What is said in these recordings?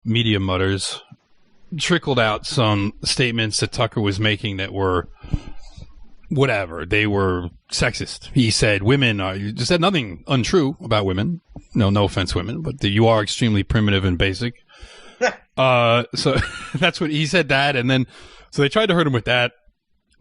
media mutters trickled out some statements that Tucker was making that were whatever. They were sexist. He said women are, you just said nothing untrue about women. No offense, women, but you are extremely primitive and basic. So that's what he said that. And then, so they tried to hurt him with that.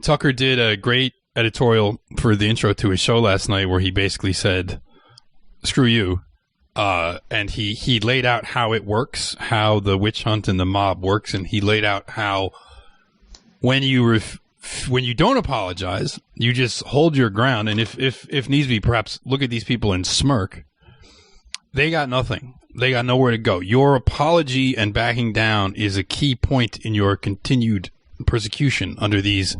Tucker did a great editorial for the intro to his show last night where he basically said, screw you. And he laid out how it works, how the witch hunt and the mob works. And he laid out how when you don't apologize, you just hold your ground. And if needs be, perhaps look at these people and smirk. They got nothing. They got nowhere to go. Your apology and backing down is a key point in your continued persecution under these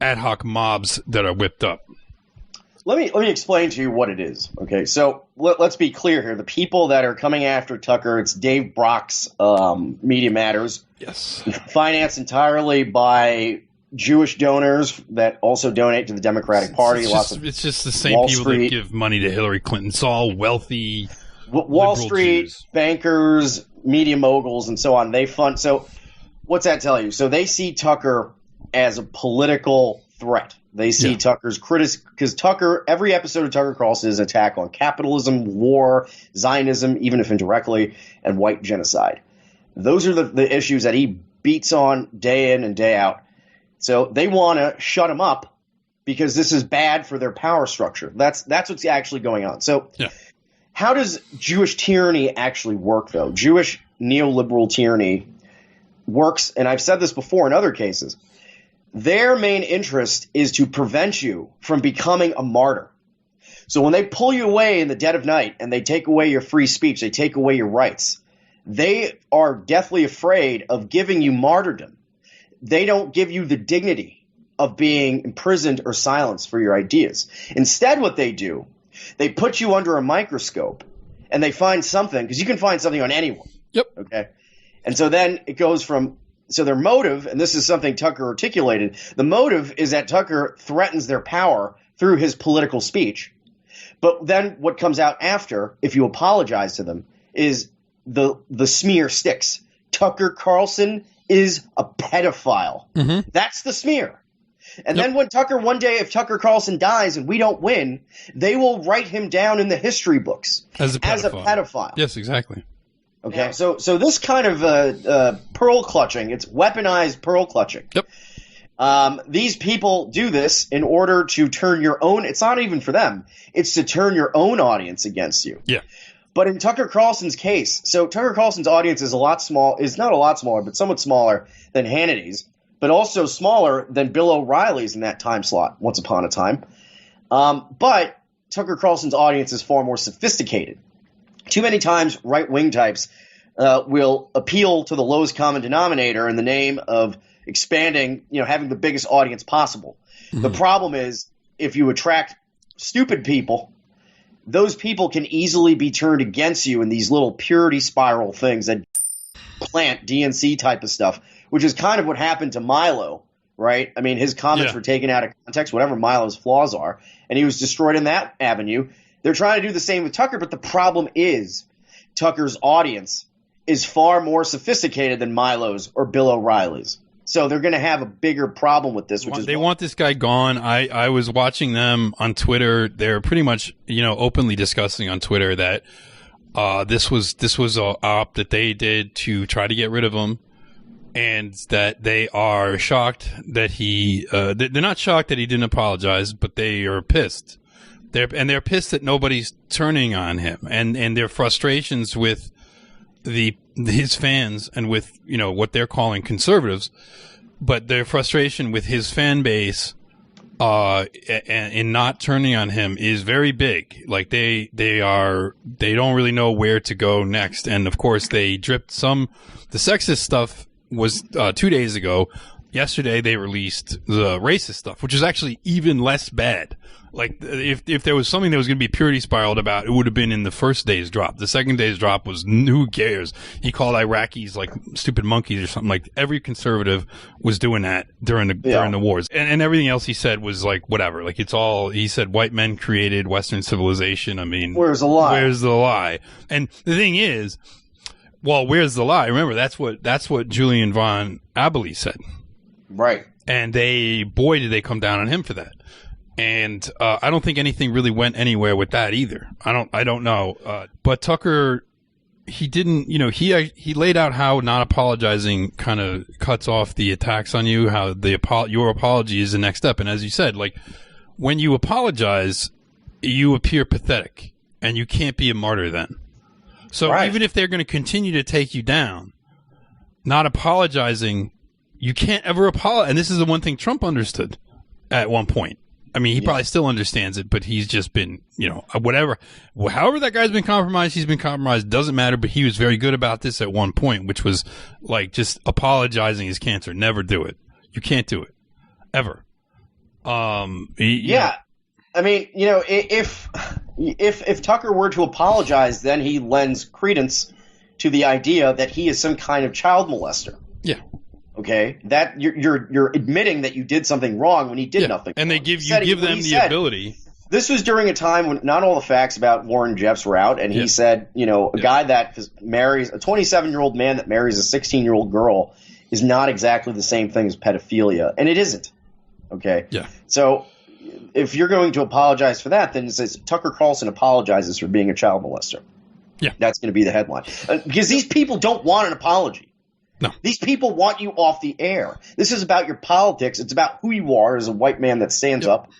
ad hoc mobs that are whipped up. Let me explain to you what it is. Okay, so let's be clear here. The people that are coming after Tucker, it's Dave Brock's Media Matters. Yes. Financed entirely by Jewish donors that also donate to the Democratic Party. It's just the same Wall people Street, that give money to Hillary Clinton. It's all wealthy Wall Street Jews. Bankers, media moguls, and so on. They fund. So what's that tell you? So they see Tucker as a political threat. They see Tucker's because every episode of Tucker Carlson is an attack on capitalism, war, Zionism, even if indirectly, and white genocide. Those are the issues that he beats on day in and day out. So they want to shut him up because this is bad for their power structure. That's what's actually going on. So how does Jewish tyranny actually work, though? Jewish neoliberal tyranny works, and I've said this before in other cases. Their main interest is to prevent you from becoming a martyr. So when they pull you away in the dead of night and they take away your free speech, they take away your rights, they are deathly afraid of giving you martyrdom. They don't give you the dignity of being imprisoned or silenced for your ideas. Instead, what they do, they put you under a microscope and they find something, because you can find something on anyone. Yep. Okay. And so then it goes from – so their motive, and this is something Tucker articulated, the motive is that Tucker threatens their power through his political speech. But then what comes out after, if you apologize to them, is the smear sticks. Tucker Carlson is a pedophile. Mm-hmm. That's the smear. And then when if Tucker Carlson dies and we don't win, they will write him down in the history books as a pedophile. Yes, exactly. Okay, yeah. So this kind of pearl clutching, it's weaponized pearl clutching. Yep. These people do this in order to turn your own – it's not even for them. It's to turn your own audience against you. Yeah. But in Tucker Carlson's case, so Tucker Carlson's audience is not a lot smaller, but somewhat smaller than Hannity's, but also smaller than Bill O'Reilly's in that time slot once upon a time. But Tucker Carlson's audience is far more sophisticated. Too many times right-wing types will appeal to the lowest common denominator in the name of expanding, having the biggest audience possible. Mm-hmm. The problem is if you attract stupid people, those people can easily be turned against you in these little purity spiral things that plant DNC type of stuff, which is kind of what happened to Milo, right? I mean, his comments were taken out of context, whatever Milo's flaws are, and he was destroyed in that avenue. They're trying to do the same with Tucker, but the problem is Tucker's audience is far more sophisticated than Milo's or Bill O'Reilly's. So they're going to have a bigger problem with this. They want this guy gone. I was watching them on Twitter. They're pretty much, openly discussing on Twitter that this was a op that they did to try to get rid of him, and that they are shocked that they're not shocked that he didn't apologize, but they are pissed. They're pissed that nobody's turning on him, and their frustrations with his fans and with what they're calling conservatives, but their frustration with his fan base in not turning on him is very big. Like they don't really know where to go next, and of course they dripped the sexist stuff was 2 days ago. Yesterday they released the racist stuff, which is actually even less bad. Like, if there was something that was going to be purity spiraled about, it would have been in the first day's drop. The second day's drop was, who cares? He called Iraqis like stupid monkeys or something. Like, every conservative was doing that during the wars. And everything else he said was like, whatever. Like, it's all, he said white men created Western civilization. I mean, where's the lie? Where's the lie? And the thing is, Well, where's the lie? Remember, that's what Julian von Abele said. Right. And boy, did they come down on him for that. And I don't think anything really went anywhere with that either. I don't know. But Tucker, he didn't, he laid out how not apologizing kind of cuts off the attacks on you, how your apology is the next step. And as you said, like, when you apologize, you appear pathetic, and you can't be a martyr then. So right. Even if they're going to continue to take you down, not apologizing, you can't ever apologize. And this is the one thing Trump understood at one point. I mean, he probably still understands it, but he's just been, however that guy's been compromised, he's been compromised, doesn't matter. But he was very good about this at one point, which was like just apologizing is cancer. Never do it. You can't do it. Ever. I mean, if Tucker were to apologize, then he lends credence to the idea that he is some kind of child molester. Yeah. Okay, that you're admitting that you did something wrong when he did nothing. And wrong. they give them the ability. This was during a time when not all the facts about Warren Jeffs were out, and he said, a guy that marries a 27-year-old man that marries a 16-year-old girl is not exactly the same thing as pedophilia, and it isn't. Okay. Yeah. So if you're going to apologize for that, then it says Tucker Carlson apologizes for being a child molester. Yeah. That's going to be the headline. Because these people don't want an apology. No. These people want you off the air. This is about your politics. It's about who you are as a white man that stands up,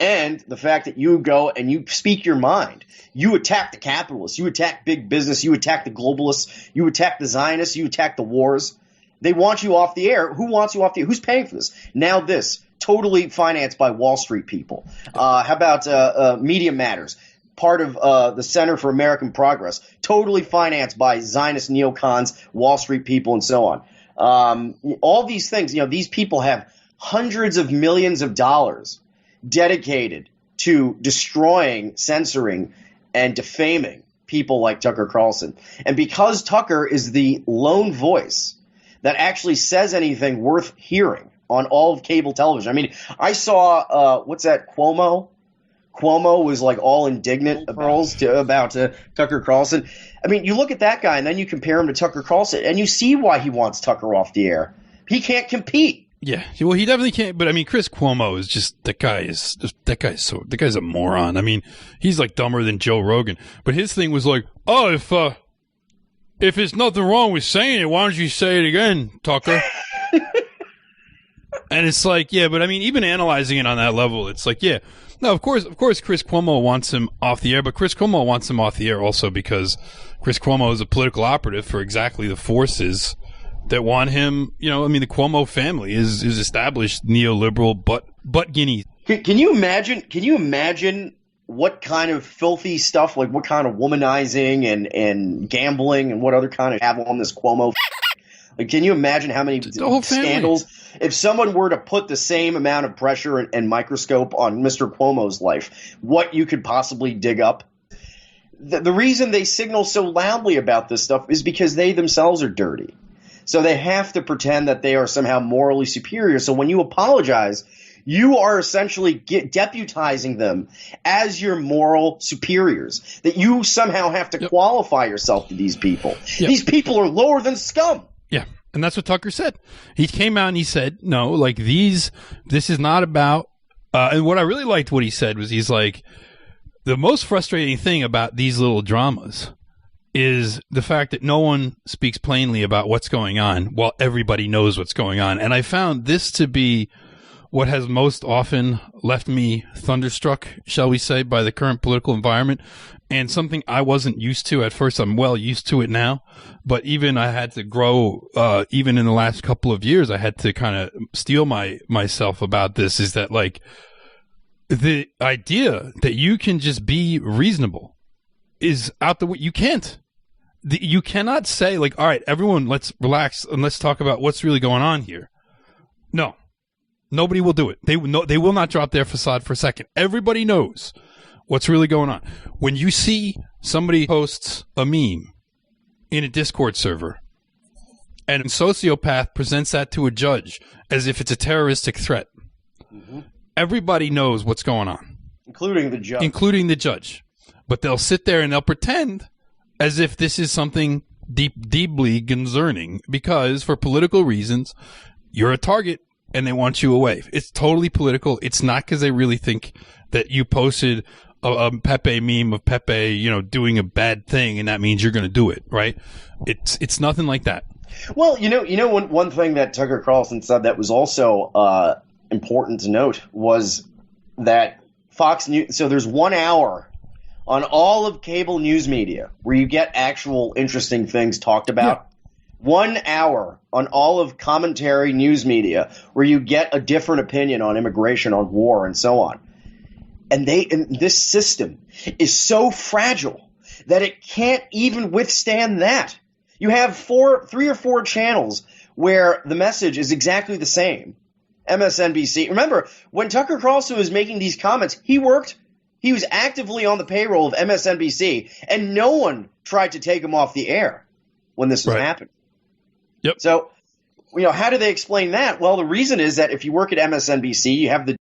and the fact that you go and you speak your mind. You attack the capitalists. You attack big business. You attack the globalists. You attack the Zionists. You attack the wars. They want you off the air. Who wants you off the air? Who's paying for this? Now this. Totally financed by Wall Street people. How about Media Matters? Part of the Center for American Progress, totally financed by Zionist neocons, Wall Street people, and so on. All these things, these people have hundreds of millions of dollars dedicated to destroying, censoring, and defaming people like Tucker Carlson. And because Tucker is the lone voice that actually says anything worth hearing on all of cable television. I mean, I saw, what's that, Cuomo? Cuomo was like all indignant about Tucker Carlson. I mean, you look at that guy and then you compare him to Tucker Carlson and you see why he wants Tucker off the air. He can't compete. Yeah, well, he definitely can't. But I mean, Chris Cuomo is just the guy's a moron. I mean, he's like dumber than Joe Rogan. But his thing was like, oh, if there's nothing wrong with saying it, why don't you say it again, Tucker? And it's like, yeah, but I mean, even analyzing it on that level, it's like, yeah. No, of course, Chris Cuomo wants him off the air, but Chris Cuomo wants him off the air also because Chris Cuomo is a political operative for exactly the forces that want him. The Cuomo family is established neoliberal butt guineas. Can you imagine what kind of filthy stuff, like what kind of womanizing and gambling and what other kind of have on this Cuomo? Like, can you imagine how many scandals? If someone were to put the same amount of pressure and microscope on Mr. Cuomo's life, what you could possibly dig up? The reason they signal so loudly about this stuff is because they themselves are dirty. So they have to pretend that they are somehow morally superior. So when you apologize, you are essentially deputizing them as your moral superiors, that you somehow have to qualify yourself to these people. Yep. These people are lower than scum. Yeah, and that's what Tucker said. He came out and he said, no, like this is not about and what I really liked what he said was he's like, the most frustrating thing about these little dramas is the fact that no one speaks plainly about what's going on while everybody knows what's going on. And I found this to be what has most often left me thunderstruck, shall we say, by the current political environment, and something I wasn't used to at first. I'm well used to it now, but even I had to grow, even in the last couple of years, I had to kind of steel myself about this, is that like the idea that you can just be reasonable is out the way. You can't. You cannot say like, all right, everyone, let's relax and let's talk about what's really going on here. No. Nobody will do it. They will not drop their facade for a second. Everybody knows what's really going on. When you see somebody posts a meme in a Discord server and a sociopath presents that to a judge as if it's a terroristic threat, everybody knows what's going on. Including the judge. But they'll sit there and they'll pretend as if this is something deeply concerning because for political reasons, you're a target and they want you away. It's totally political. It's not because they really think that you posted a Pepe meme of Pepe, doing a bad thing and that means you're going to do it, right? It's nothing like that. Well, one thing that Tucker Carlson said that was also important to note was that Fox News. So there's 1 hour on all of cable news media where you get actual interesting things talked about. Yeah. 1 hour on all of commentary news media where you get a different opinion on immigration, on war, and so on. And this system is so fragile that it can't even withstand that. You have 3 or 4 channels where the message is exactly the same. MSNBC. Remember, when Tucker Carlson was making these comments, he was actively on the payroll of MSNBC, and no one tried to take him off the air when this was happening. Yep. So, how do they explain that? Well, the reason is that if you work at MSNBC, you have the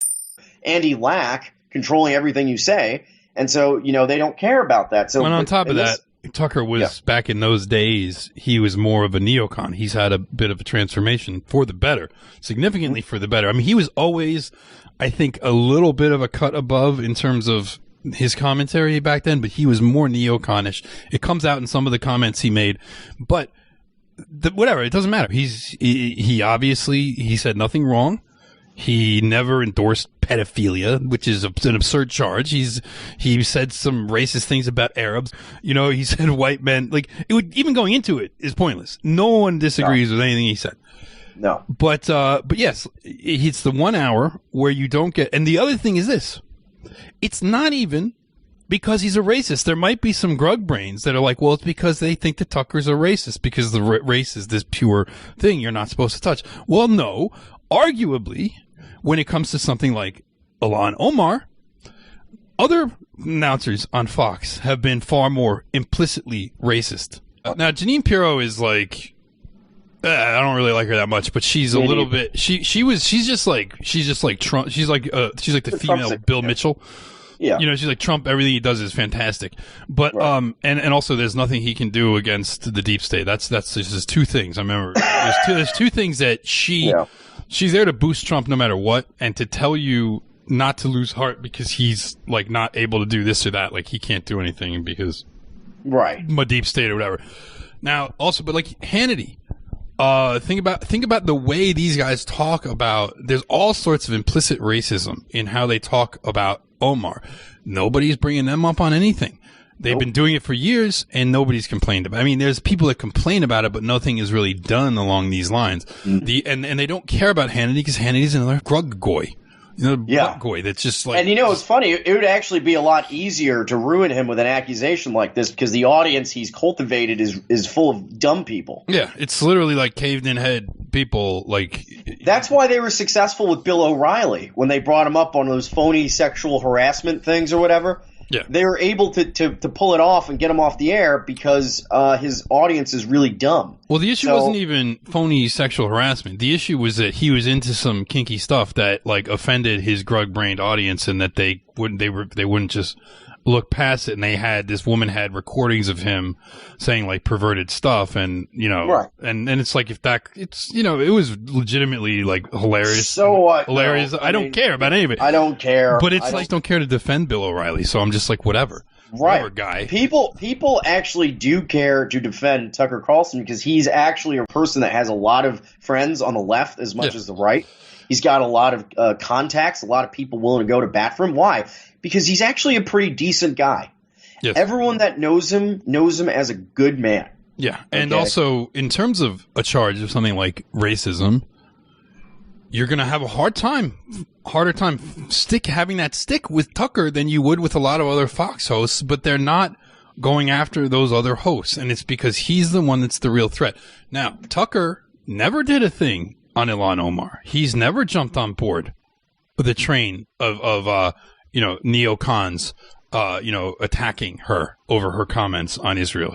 Andy Lack controlling everything you say, and so, they don't care about that. So, and on top of that, Tucker was, back in those days, he was more of a neocon. He's had a bit of a transformation for the better, significantly for the better. I mean, he was always, I think, a little bit of a cut above in terms of his commentary back then, but he was more neoconish. It comes out in some of the comments he made, but whatever, it doesn't matter. He obviously, he said nothing wrong. He never endorsed pedophilia, which is an absurd charge. He said some racist things about Arabs. He said white men, even going into it is pointless. No one disagrees with anything he said. No. But yes, it's the 1 hour where you don't get, and the other thing is this. It's not even because he's a racist. There might be some grug brains that are like, well, it's because they think that Tucker's a racist because the race is this pure thing you're not supposed to touch. Well, no. Arguably, when it comes to something like Ilhan Omar, other announcers on Fox have been far more implicitly racist. Now, Jeanine Pirro is like, I don't really like her that much, but she's a little bit. She's just like Trump. She's like the female Bill Mitchell. Yeah. She's like Trump. Everything he does is fantastic. But, and also there's nothing he can do against the deep state. That's just 2 things. I remember there's two things that she's there to boost Trump no matter what. And to tell you not to lose heart because he's like not able to do this or that. Like he can't do anything because my deep state or whatever. Now also, but like Hannity, think about the way these guys talk about, there's all sorts of implicit racism in how they talk about Omar. Nobody's bringing them up on anything. They've been doing it for years and nobody's complained about it. I mean, there's people that complain about it, but nothing is really done along these lines. And they don't care about Hannity because Hannity's another grug goy. Goy that's just like. And it's funny. It would actually be a lot easier to ruin him with an accusation like this because the audience he's cultivated is full of dumb people. Yeah, it's literally like caved in head people. Like that's why they were successful with Bill O'Reilly when they brought him up on those phony sexual harassment things or whatever. Yeah, they were able to pull it off and get him off the air because his audience is really dumb. Well, the issue wasn't even phony sexual harassment. The issue was that he was into some kinky stuff that like offended his grug-brained audience, and that they wouldn't just look past it. And this woman had recordings of him saying like perverted stuff, and and it's like it was legitimately like hilarious. So what? Hilarious. No, I don't care about any of it. I don't care. But it's don't care to defend Bill O'Reilly, so I'm just like whatever. Whatever, guy. People actually do care to defend Tucker Carlson because he's actually a person that has a lot of friends on the left as much as the right. He's got a lot of contacts, a lot of people willing to go to bat for him. Why? Because he's actually a pretty decent guy. Yes. Everyone that knows him as a good man. Yeah, and also in terms of a charge of something like racism, you're going to have a harder time having that stick with Tucker than you would with a lot of other Fox hosts, but they're not going after those other hosts, and it's because he's the one that's the real threat. Now, Tucker never did a thing on Ilhan Omar. He's never jumped on board with a train of neocons, attacking her over her comments on Israel.